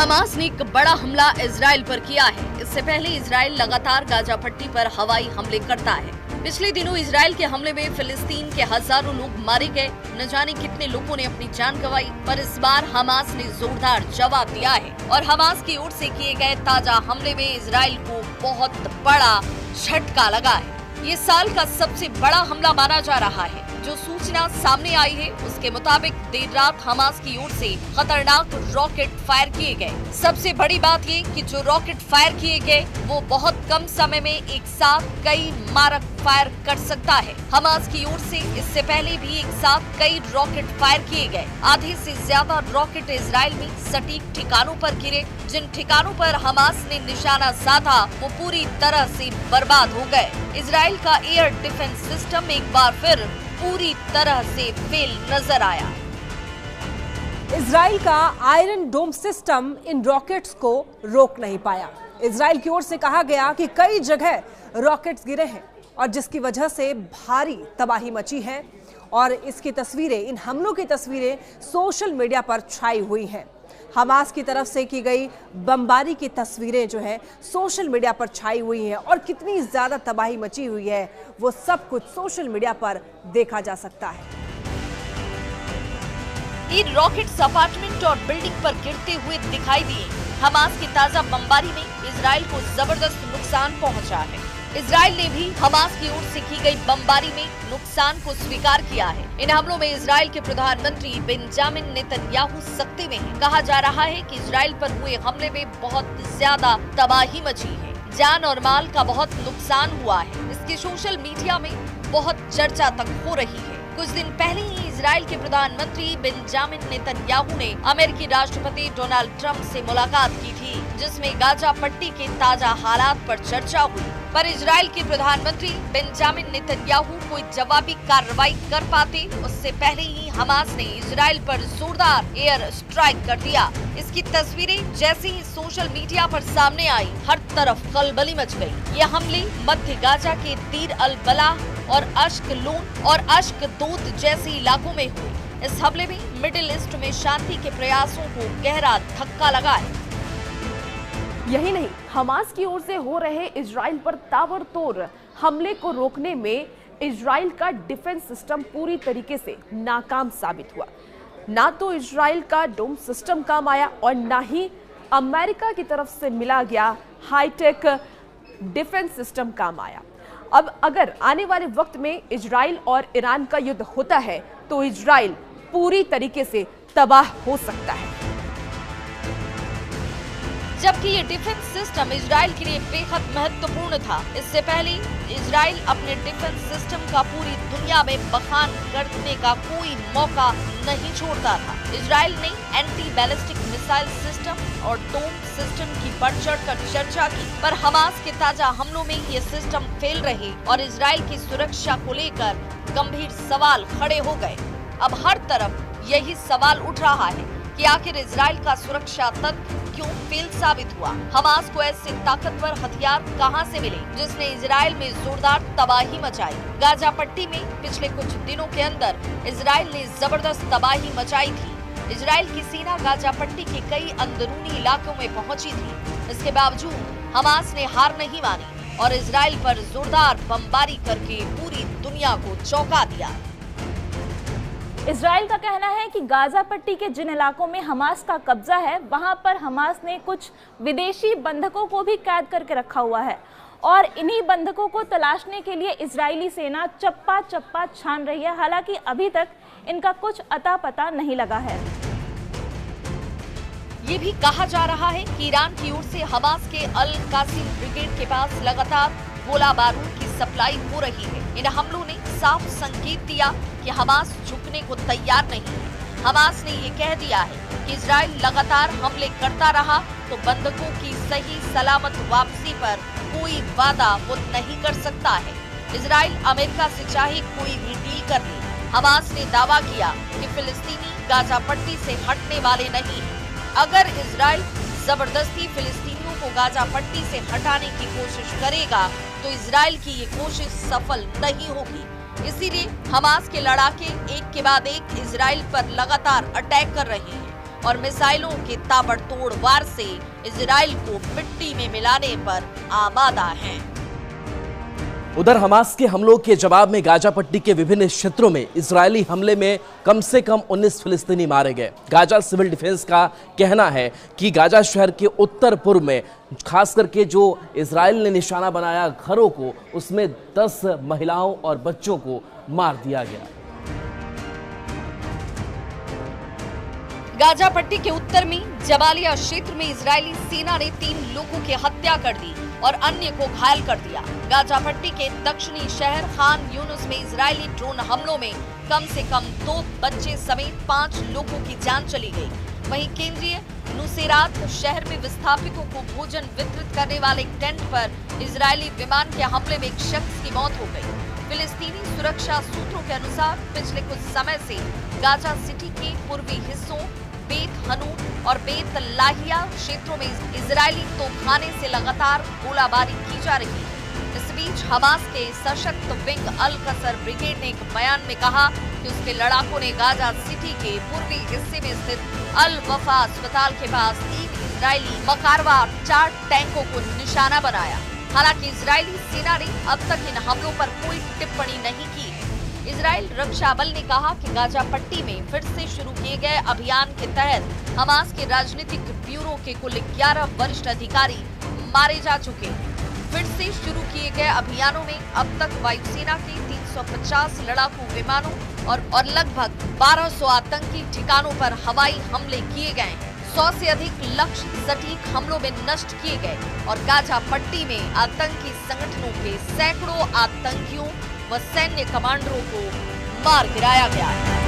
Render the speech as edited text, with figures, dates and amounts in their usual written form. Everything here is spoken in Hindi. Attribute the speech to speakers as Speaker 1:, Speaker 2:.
Speaker 1: हमास ने एक बड़ा हमला इजराइल पर किया है। इससे पहले इजराइल लगातार गाजा पट्टी पर हवाई हमले करता है। पिछले दिनों इजराइल के हमले में फिलिस्तीन के हजारों लोग मारे गए, न जाने कितने लोगों ने अपनी जान गंवाई। पर इस बार हमास ने जोरदार जवाब दिया है और हमास की ओर से किए गए ताजा हमले में इजराइल को बहुत बड़ा झटका लगा है। ये साल का सबसे बड़ा हमला माना जा रहा है। जो सूचना सामने आई है उसके मुताबिक देर रात हमास की ओर से खतरनाक रॉकेट फायर किए गए। सबसे बड़ी बात ये कि जो रॉकेट फायर किए गए वो बहुत कम समय में एक साथ कई मारक फायर कर सकता है। हमास की ओर से इससे पहले भी एक साथ कई रॉकेट फायर किए गए। आधे से ज्यादा रॉकेट इजराइल में सटीक ठिकानों पर गिरे। जिन ठिकानों पर हमास ने निशाना साधा वो पूरी तरह से बर्बाद हो गए। इजराइल का एयर डिफेंस सिस्टम एक बार फिर पूरी तरह से फेल नजर आया।
Speaker 2: इजराइल का आयरन डोम सिस्टम इन रॉकेट्स को रोक नहीं पाया। इजराइल की ओर से कहा गया कि कई जगह रॉकेट्स गिरे हैं और जिसकी वजह से भारी तबाही मची है और इसकी तस्वीरें, इन हमलों की तस्वीरें सोशल मीडिया पर छाई हुई हैं। हमास की तरफ से की गई बमबारी की तस्वीरें जो है सोशल मीडिया पर छाई हुई हैं और कितनी ज्यादा तबाही मची हुई है वो सब कुछ सोशल मीडिया पर देखा जा सकता है।
Speaker 1: इन रॉकेट्स अपार्टमेंट और बिल्डिंग पर गिरते हुए दिखाई दिए। हमास की ताजा बमबारी में इजराइल को जबरदस्त नुकसान पहुंचा है। इजराइल ने भी हमास की ओर से की गई बमबारी में नुकसान को स्वीकार किया है। इन हमलों में इजराइल के प्रधानमंत्री बेंजामिन नेतन्याहू सख्ती में हैं। कहा जा रहा है कि इजराइल पर हुए हमले में बहुत ज्यादा तबाही मची है, जान और माल का बहुत नुकसान हुआ है। इसकी सोशल मीडिया में बहुत चर्चा तक हो रही है। कुछ दिन पहले ही इजराइल के प्रधानमंत्री बेंजामिन नेतन्याहू ने अमेरिकी राष्ट्रपति डोनाल्ड ट्रंप से मुलाकात की थी, जिसमें गाजा पट्टी के ताजा हालात पर चर्चा हुई। पर इजराइल के प्रधानमंत्री बेंजामिन नेतन्याहू कोई जवाबी कार्रवाई कर पाते उससे पहले ही हमास ने इजराइल पर जोरदार एयर स्ट्राइक कर दिया। इसकी तस्वीरें जैसे ही सोशल मीडिया पर सामने आई, हर तरफ खलबली मच गई। ये हमले मध्य गाजा के दीर अल बलाह और अश्कलोन और अश्कदोद जैसे इलाकों में हुए। इस हमले में मिडिल ईस्ट में शांति के प्रयासों को गहरा धक्का लगा है।
Speaker 3: यही नहीं, हमास की ओर से हो रहे इजराइल पर ताबड़तोड़ हमले को रोकने में इजराइल का डिफेंस सिस्टम पूरी तरीके से नाकाम साबित हुआ। ना तो इजराइल का डोम सिस्टम काम आया और ना ही अमेरिका की तरफ से मिला गया हाईटेक डिफेंस सिस्टम काम आया। अब अगर आने वाले वक्त में इजराइल और ईरान का युद्ध होता है तो इजराइल पूरी तरीके से तबाह हो सकता है।
Speaker 1: जबकि ये डिफेंस सिस्टम इजराइल के लिए बेहद महत्वपूर्ण था। इससे पहले इजराइल अपने डिफेंस सिस्टम का पूरी दुनिया में बखान करने का कोई मौका नहीं छोड़ता था। इजराइल ने एंटी बैलिस्टिक मिसाइल सिस्टम और डोम सिस्टम की बढ़ चढ़कर चर्चा की, पर हमास के ताजा हमलों में ये सिस्टम फेल रहे और इजराइल की सुरक्षा को लेकर गंभीर सवाल खड़े हो गए। अब हर तरफ यही सवाल उठ रहा है कि आखिर इजराइल का सुरक्षा तंत्र क्यों फेल साबित हुआ। हमास को ऐसे ताकतवर हथियार कहां से मिले जिसने इजराइल में जोरदार तबाही मचाई। गाजा पट्टी में पिछले कुछ दिनों के अंदर इजराइल ने जबरदस्त तबाही मचाई थी। इजराइल की सेना गाजा पट्टी के कई अंदरूनी इलाकों में पहुंची थी। इसके बावजूद हमास ने हार नहीं मानी और इजराइल पर जोरदार बमबारी करके पूरी दुनिया को चौंका दिया।
Speaker 4: इजराइल का कहना है कि गाजा पट्टी के जिन इलाकों में हमास का कब्जा है वहां पर हमास ने कुछ विदेशी बंधकों को भी कैद करके रखा हुआ है और इन्हीं बंधकों को तलाशने के लिए इजरायली सेना चप्पा चप्पा छान रही है। हालांकि अभी तक इनका कुछ अता पता नहीं लगा है।
Speaker 1: ये भी कहा जा रहा है कि ईरान की ओर से हमास के अल कासिम ब्रिगेड के पास लगातार गोला बारूद की सप्लाई हो रही है। इन हमलों ने साफ संकेत दिया कि हमास झुकने को तैयार नहीं है। हमास ने ये कह दिया है कि इजराइल लगातार हमले करता रहा तो बंधकों की सही सलामत वापसी पर कोई वादा वो नहीं कर सकता है। इजराइल अमेरिका से चाहे कोई भी डील कर ले। हमास ने दावा किया कि फिलिस्तीनी गाजा पट्टी से हटने वाले नहीं हैं। अगर इजराइल जबरदस्ती फिलिस्तीनियों को गाजा पट्टी से हटाने की कोशिश करेगा तो इजराइल की ये कोशिश सफल नहीं होगी। इसीलिए हमास के लड़ाके एक के बाद एक इजराइल पर लगातार अटैक कर रहे हैं। और मिसाइलों के ताबड़तोड़ वार से इजराइल को मिट्टी में मिलाने पर आमादा हैं।
Speaker 5: उधर हमास के हमलों के जवाब में गाजा पट्टी के विभिन्न क्षेत्रों में इजरायली हमले में कम से कम 19 फिलिस्तीनी मारे गए। गाजा सिविल डिफेंस का कहना है कि गाजा शहर के उत्तर पूर्व में खास करके जो इजराइल ने निशाना बनाया घरों को, उसमें 10 महिलाओं और बच्चों को मार दिया गया।
Speaker 1: गाजा पट्टी के उत्तर में जबालिया क्षेत्र में इजरायली सेना ने 3 लोगों की हत्या कर दी और अन्य को घायल कर दिया। गाजा पट्टी के दक्षिणी शहर खान यूनुस में इजरायली ड्रोन हमलों में कम से कम 2 बच्चे समेत 5 लोगों की जान चली गई। वहीं केंद्रीय नुसेरात शहर में विस्थापितों को भोजन वितरित करने वाले एक टेंट पर इजरायली विमान के हमले में एक शख्स की मौत हो गई। फिलिस्तीनी सुरक्षा सूत्रों के अनुसार पिछले कुछ समय से गाजा सिटी के पूर्वी हिस्सों बेत हनून और बेत लाहिया क्षेत्रों में इजरायली तोपखाने से लगातार गोलाबारी की जा रही है। इस बीच हमास के सशक्त विंग अल कसर ब्रिगेड ने एक बयान में कहा कि उसके लड़ाकों ने गाजा सिटी के पूर्वी हिस्से में स्थित अल वफा अस्पताल के पास 3 इजरायली मकारवा 4 टैंकों को निशाना बनाया। हालांकि इजरायली सेना ने अब तक इन हमलों पर कोई टिप्पणी नहीं की है। इजराइल रक्षा बल ने कहा कि गाजा पट्टी में फिर से शुरू किए गए अभियान के तहत हमास के राजनीतिक ब्यूरो के कुल 11 वरिष्ठ अधिकारी मारे जा चुके हैं। फिर से शुरू किए गए अभियानों में अब तक वायुसेना के 350 लड़ाकू विमानों और लगभग 1200 आतंकी ठिकानों पर हवाई हमले किए गए। 100 से अधिक लक्ष्य सटीक हमलों में नष्ट किए गए और गाजा पट्टी में आतंकी संगठनों के सैकड़ों आतंकियों व सैन्य कमांडरों को मार गिराया गया है।